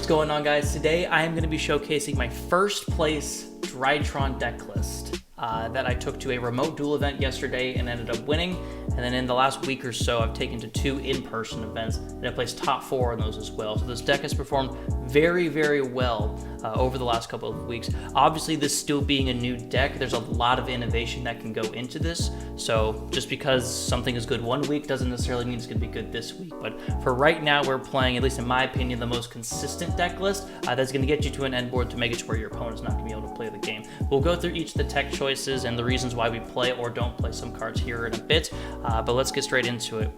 What's going on, guys? Today I am going to be showcasing my first place Drytron deck list that I took to a remote duel event yesterday and ended up winning. And then in the last week or so, I've taken to 2 in-person events and I placed top 4 on those as well. So this deck has performed very, very well over the last couple of weeks. Obviously, this still being a new deck, there's a lot of innovation that can go into this. So just because something is good one week doesn't necessarily mean it's going to be good this week. But for right now, we're playing, at least in my opinion, the most consistent deck list that's going to get you to an end board to make it to where your opponent's not going to be able to play the game. We'll go through each of the tech choices and the reasons why we play or don't play some cards here in a bit, but let's get straight into it.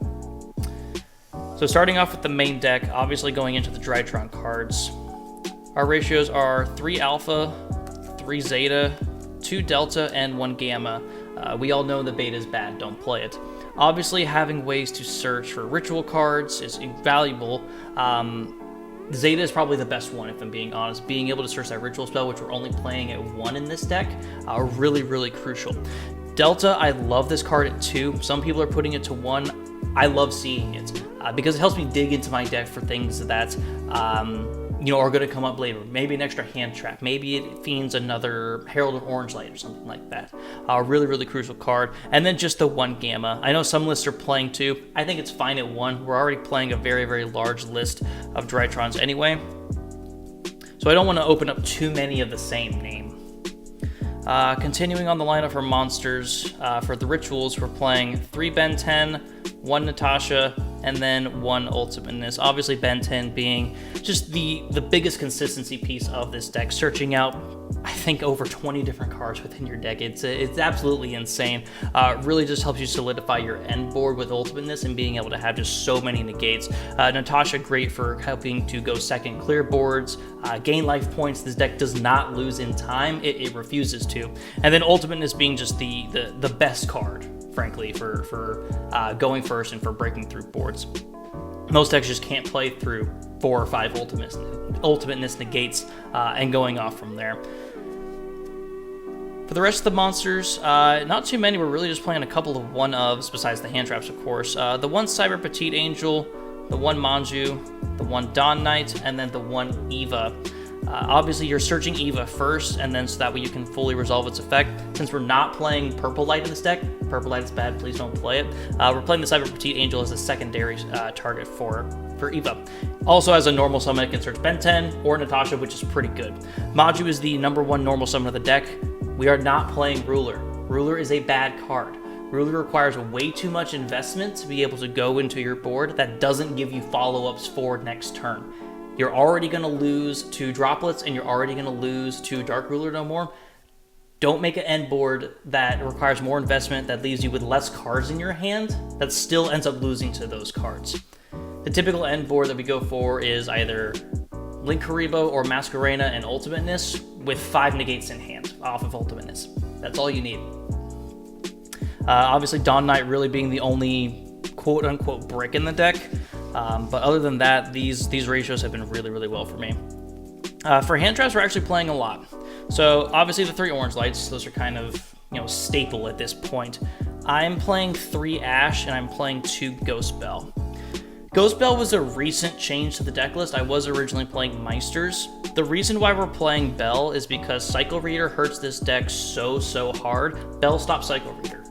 So starting off with the main deck, obviously going into the Drytron cards, our ratios are 3 alpha, 3 zeta, 2 delta, and 1 gamma. We all know the beta is bad, don't play it. Obviously, having ways to search for ritual cards is invaluable. Zeta is probably the best one, if I'm being honest. Being able to search that ritual spell, which we're only playing at 1 in this deck, are really, really crucial. Delta, I love this card at 2. Some people are putting it to 1. I love seeing it because it helps me dig into my deck for things that are going to come up later. Maybe an extra hand trap. Maybe it fiends another Herald of Orange Light or something like that. Really, really crucial card. And then just the 1 gamma. I know some lists are playing 2. I think it's fine at 1. We're already playing a very, very large list of Drytrons anyway. So I don't want to open up too many of the same name. Continuing on the lineup for monsters, for the rituals, we're playing 3 Ben 10, 1 Natasha, and then 1 Ultimateness. Obviously, Ben 10 being just the biggest consistency piece of this deck, searching out, I think, over 20 different cards within your deck. It's absolutely insane. Really just helps you solidify your end board with Ultimateness and being able to have just so many negates. Natasha, great for helping to go second clear boards, gain life points. This deck does not lose in time. It refuses to. And then Ultimateness being just the best card, frankly, for going first and for breaking through boards. Most decks just can't play through 4 or 5 Ultimateness negates and going off from there. For the rest of the monsters, not too many. We're really just playing a couple of one-ofs besides the hand traps, of course. The 1 Cyber Petite Angel, the 1 Manju, the 1 Dawn Knight, and then the 1 Eva. Obviously, you're searching Eva first, and then so that way you can fully resolve its effect. Since we're not playing Purple Light in this deck, Purple Light is bad, please don't play it. We're playing the Cyber Petite Angel as a secondary target for Eva. Also, as a normal summon, it can search Ben 10 or Natasha, which is pretty good. Maju is the #1 normal summon of the deck. We are not playing Ruler. Ruler is a bad card. Ruler requires way too much investment to be able to go into your board that doesn't give you follow-ups for next turn. You're already going to lose 2 droplets, and you're already going to lose 2 Dark Ruler no more. Don't make an end board that requires more investment, that leaves you with less cards in your hand, that still ends up losing to those cards. The typical end board that we go for is either Link Karibo or Masquerena and Ultimateness with 5 negates in hand off of Ultimateness. That's all you need. Obviously, Dawn Knight really being the only quote-unquote brick in the deck. But other than that, these ratios have been really, really well for me. For hand traps, we're actually playing a lot. So obviously the 3 orange lights, those are kind of staple at this point. I'm playing 3 Ash and I'm playing 2 Ghost Bell. Ghost Bell was a recent change to the deck list. I was originally playing Meisters. The reason why we're playing Bell is because Cycle Reader hurts this deck so hard. Bell stops Cycle Reader.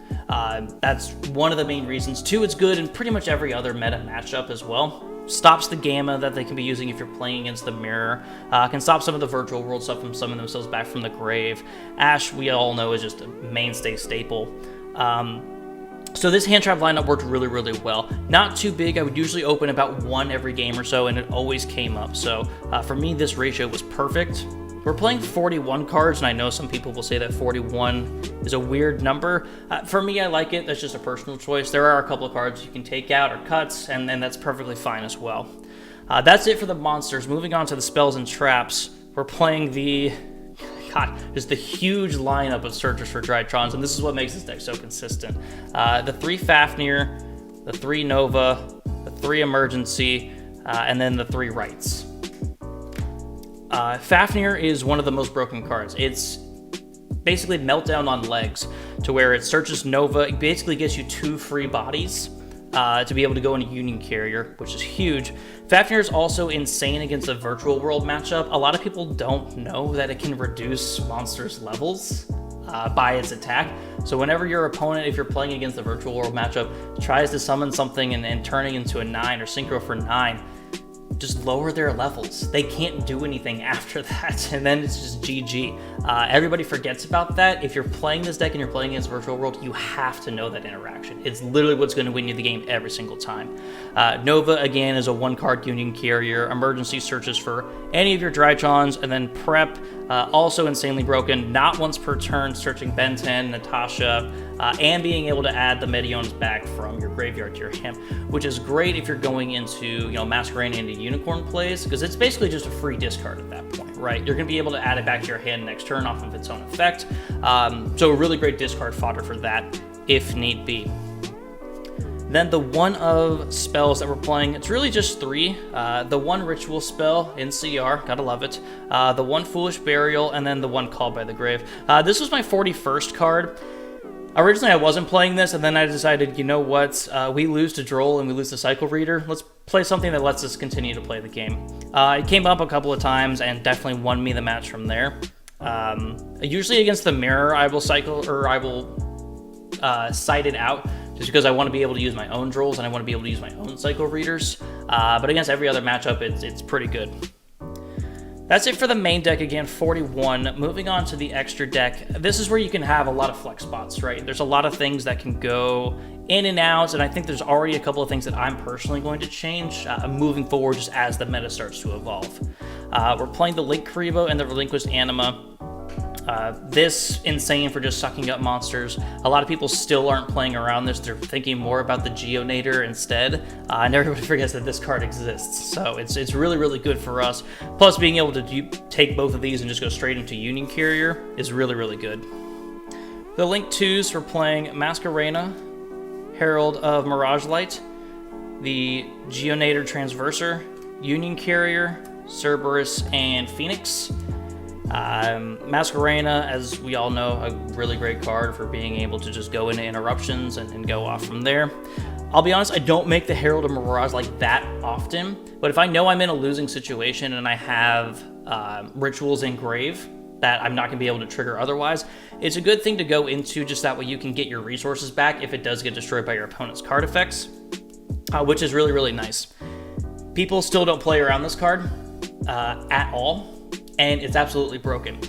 That's one of the main reasons. 2, it's good in pretty much every other meta matchup as well. Stops the Gamma that they can be using if you're playing against the Mirror. Can stop some of the Virtual World stuff from summoning themselves back from the grave. Ash, we all know, is just a mainstay staple. So this hand trap lineup worked really, really well. Not too big. I would usually open about 1 every game or so, and it always came up. So for me, this ratio was perfect. We're playing 41 cards, and I know some people will say that 41 is a weird number. For me, I like it. That's just a personal choice. There are a couple of cards you can take out or cuts, and that's perfectly fine as well. That's it for the monsters. Moving on to the spells and traps, we're playing just the huge lineup of searchers for Drytrons, and this is what makes this deck so consistent. The 3 Fafnir, the 3 Nova, the 3 Emergency, and then the 3 Rights. Fafnir is one of the most broken cards. It's basically Meltdown on legs, to where it searches Nova. It basically gets you 2 free bodies, to be able to go into Union Carrier, which is huge. Fafnir is also insane against a virtual world matchup. A lot of people don't know that it can reduce monsters' levels by its attack. So whenever your opponent, if you're playing against the virtual world matchup, tries to summon something and turn it into a 9 or synchro for 9, just lower their levels. They can't do anything after that, and then it's just GG. Everybody forgets about that. If you're playing this deck and you're playing against Virtual World, you have to know that interaction. It's literally what's going to win you the game every single time. Nova, again, is a 1-card Union Carrier. Emergency searches for any of your Drytrons, and then Prep, also insanely broken. Not once per turn, searching Ben 10, Natasha, and being able to add the Mediones back from your graveyard to your hand, which is great if you're going into, Masquerade into Unicorn plays, because it's basically just a free discard at that point, right? You're going to be able to add it back to your hand next turn off of its own effect. So a really great discard fodder for that, if need be. Then the one of spells that we're playing, it's really just 3. The 1 ritual spell in CR, gotta love it. The 1 foolish burial, and then the 1 called by the grave. This was my 41st card. Originally, I wasn't playing this, and then I decided, you know what? We lose to Droll and we lose to Cycle Reader. Let's play something that lets us continue to play the game. It came up a couple of times and definitely won me the match from there. Usually against the mirror, I will site it out just because I want to be able to use my own Drolls and I want to be able to use my own Cycle Readers. But against every other matchup, it's pretty good. That's it for the main deck again, 41. Moving on to the extra deck. This is where you can have a lot of flex spots, right? There's a lot of things that can go in and out, and I think there's already a couple of things that I'm personally going to change moving forward just as the meta starts to evolve. We're playing the Link Karibo and the Relinquished Anima. This insane for just sucking up monsters. A lot of people still aren't playing around this. They're thinking more about the Geonator instead, and everybody forgets that this card exists. So it's really, really good for us. Plus, being able to take both of these and just go straight into Union Carrier is really, really good. The Link 2s for playing Masquerena, Herald of Mirage Light, the Geonator Transverser, Union Carrier, Cerberus, and Phoenix. Masquerena, as we all know, a really great card for being able to just go into interruptions and go off from there. I'll be honest, I don't make the Herald of Mirage like that often, but if I know I'm in a losing situation and I have rituals in grave that I'm not going to be able to trigger otherwise, it's a good thing to go into, just that way you can get your resources back if it does get destroyed by your opponent's card effects, which is really, really nice. People still don't play around this card at all, and it's absolutely broken.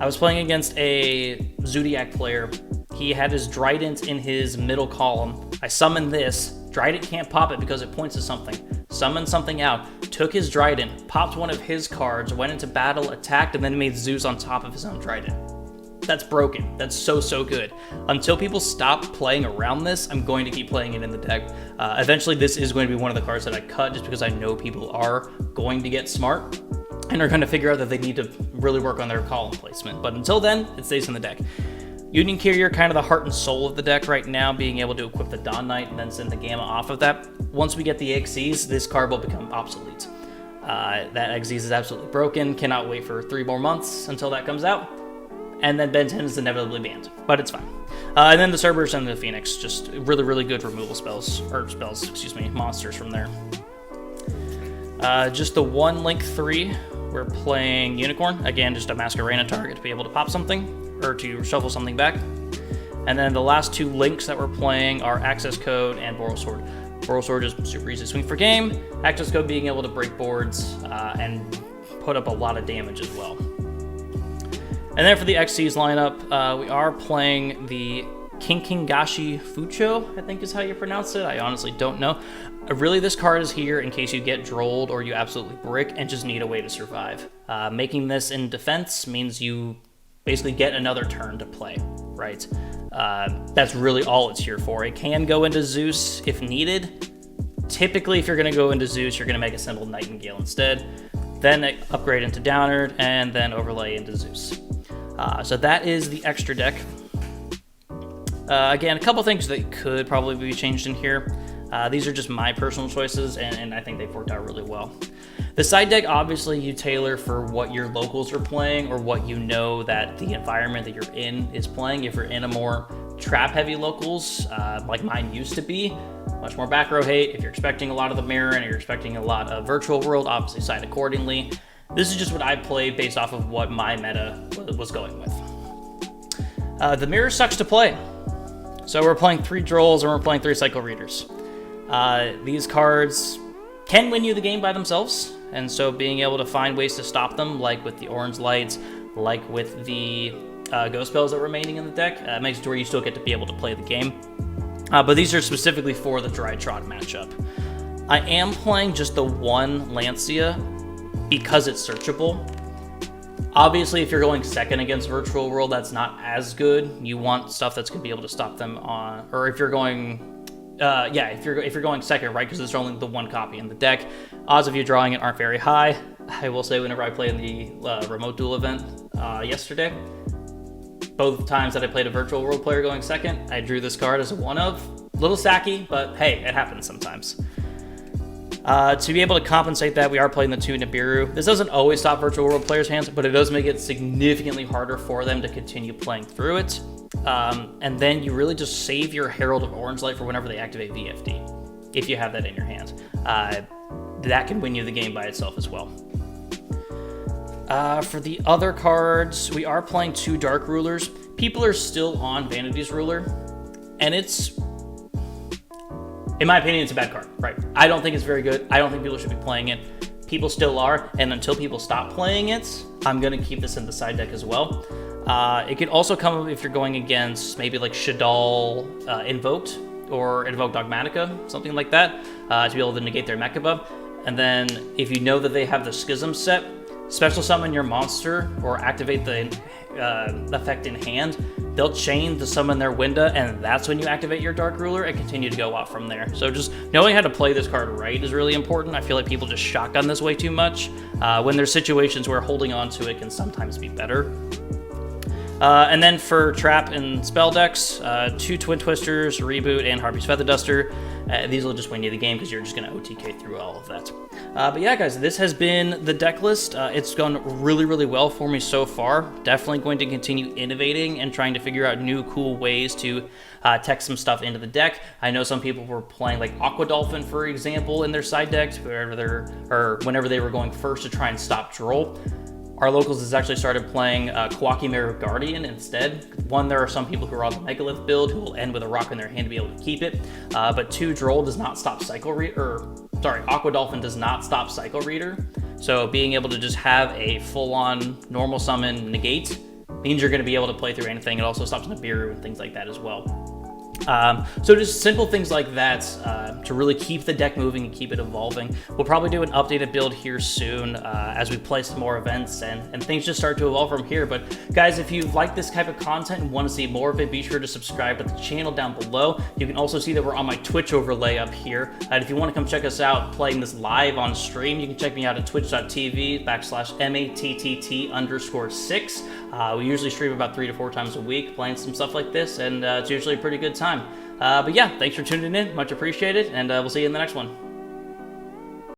I was playing against a Zodiac player. He had his Drytron in his middle column. I summoned this. Drytron can't pop it because it points to something. Summoned something out, took his Drytron, popped one of his cards, went into battle, attacked, and then made Zeus on top of his own Drytron. That's broken. That's so good. Until people stop playing around this, I'm going to keep playing it in the deck. Eventually, this is going to be one of the cards that I cut just because I know people are going to get smart and are going to figure out that they need to really work on their column placement. But until then, it stays in the deck. Union Carrier, kind of the heart and soul of the deck right now, being able to equip the Dawn Knight and then send the Gamma off of that. Once we get the XZs, this card will become obsolete. That XZs is absolutely broken. Cannot wait for 3 more months until that comes out. And then Ben 10 is inevitably banned, but it's fine. And then the Cerberus and the Phoenix, just really, really good removal monsters from there. Just the 1 Link 3. We're playing Unicorn. Again, just a Masquerena target to be able to pop something, or to shuffle something back. And then the last 2 links that we're playing are Access Code and Boral Sword. Boral Sword is super easy to swing for game. Access Code being able to break boards and put up a lot of damage as well. And then for the XC's lineup, we are playing the Kinkingashi Fucho, I think is how you pronounce it. I honestly don't know. Really, this card is here in case you get drolled or you absolutely brick and just need a way to survive. Making this in defense means you basically get another turn to play, right? That's really all it's here for. It can go into Zeus if needed. Typically, if you're going to go into Zeus, you're going to make a simple Nightingale instead, then upgrade into Downard, and then overlay into Zeus. So that is the extra deck. Again, a couple things that could probably be changed in here. These are just my personal choices, and I think they've worked out really well. The side deck, obviously, you tailor for what your locals are playing or what you know that the environment that you're in is playing. If you're in a more trap-heavy locals, like mine used to be. Much more back row hate. If you're expecting a lot of the mirror and you're expecting a lot of virtual world, obviously side accordingly. This is just what I play based off of what my meta was going with. The mirror sucks to play. So we're playing 3 Drolls and we're playing 3 Cycle Readers. These cards can win you the game by themselves, and so being able to find ways to stop them, like with the orange lights, like with the ghost spells that are remaining in the deck, makes it to where you still get to be able to play the game. But these are specifically for the Drytron matchup. I am playing just the one Lancia because it's searchable. Obviously, if you're going second against Virtual World, that's not as good. You want stuff that's going to be able to stop them on, or if you're going, if you're going second, right? Because there's only the one copy in the deck. Odds of you drawing it aren't very high. I will say, whenever I played in the remote duel event yesterday, both times that I played a Virtual World player going second, I drew this card as a one of. A little sacky, but hey, it happens sometimes. To be able to compensate that, we are playing the 2 Nibiru. This doesn't always stop Virtual World players' hands, but it does make it significantly harder for them to continue playing through it. And then you really just save your Herald of Orange Light for whenever they activate VFD, if you have that in your hand. That can win you the game by itself as well. For the other cards, we are playing 2 Dark Rulers. People are still on Vanity's Ruler, and it's, in my opinion, it's a bad card, right? I don't think it's very good. I don't think people should be playing it. People still are, and until people stop playing it, I'm going to keep this in the side deck as well. It could also come up if you're going against maybe like Shaddoll Invoked or Invoked Dogmatica, something like that, to be able to negate their Mechaba. And then if you know that they have the Schism set, special summon your monster or activate the effect in hand. They'll chain to summon their Winda, and that's when you activate your Dark Ruler and continue to go off from there. So just knowing how to play this card right is really important. I feel like people just shotgun this way too much when there's situations where holding on to it can sometimes be better. And then for trap and spell decks, 2 Twin Twisters, Reboot, and Harpy's Feather Duster. These will just win you the game because you're just going to OTK through all of that. But yeah, guys, this has been the deck list. It's gone really, really well for me so far. Definitely going to continue innovating and trying to figure out new, cool ways to tech some stuff into the deck. I know some people were playing like Aqua Dolphin, for example, in their side decks, whenever they were going first to try and stop Droll. Our locals has actually started playing Kawaki Mirror Guardian instead. One, there are some people who are on the Megalith build who will end with a rock in their hand to be able to keep it. But 2, Droll does not stop Aqua Dolphin does not stop Cycle Reader. So being able to just have a full-on normal summon negate means you're going to be able to play through anything. It also stops Nibiru and things like that as well. So just simple things like that to really keep the deck moving and keep it evolving. We'll probably do an updated build here soon as we play some more events and things just start to evolve from here. But guys, if you like this type of content and want to see more of it, be sure to subscribe to the channel down below. You can also see that we're on my Twitch overlay up here. And if you want to come check us out playing this live on stream, you can check me out at twitch.tv/MATTT_6. We usually stream about 3 to 4 times a week playing some stuff like this, and it's usually a pretty good time. But yeah, thanks for tuning in. Much appreciated, and we'll see you in the next one.